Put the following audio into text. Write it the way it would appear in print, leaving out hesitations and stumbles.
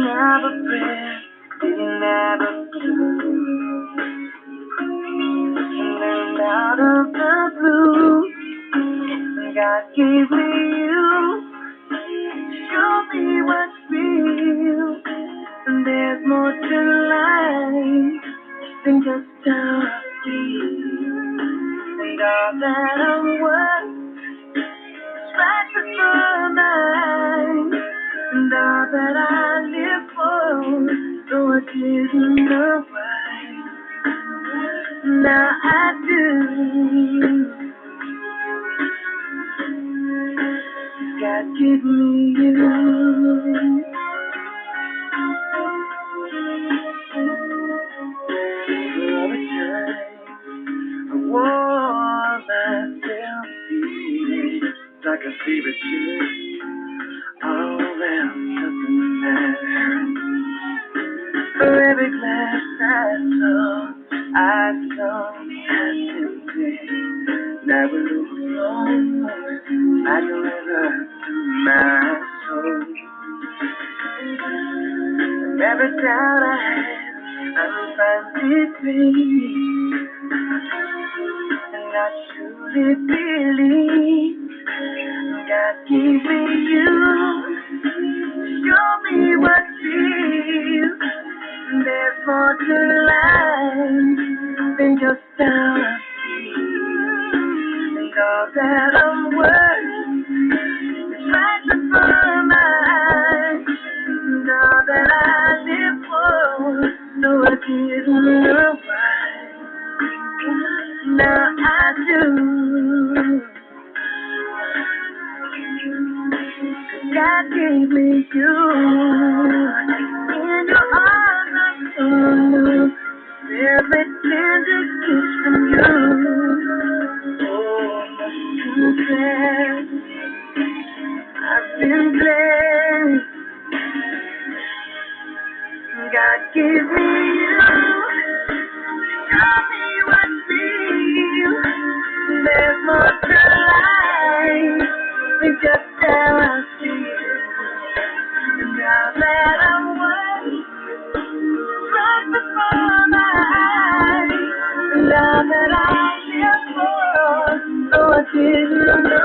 never pressed, it never flew. And then out of the blue, God gave me you. Show me what's real. And there's more to life than just how I feel. And all that I'm worth is right before mine. And all that I live for, though I didn't know why, now I do. God give me you. Every time I wore myself feeling like a favorite chick, all around something that hurt. For every glass I saw as empty. Now it overflows like a river to my soul. And every doubt I had, I'm finally free. And I truly believe God gave me you. Show me what's real. There's more to life than just how I feel. And all that I'm worth is right before my eyes. And all that I live for, though I didn't know why, now I do. God gave me you. In your arms I'm so new. Every tender kiss from you. Oh, I'm blessed. I've been blessed. God gave me you. Show me what's real. There's more to life than just how I feel. And now that I'm worth right before my eyes, and now that I live for, though I didn't know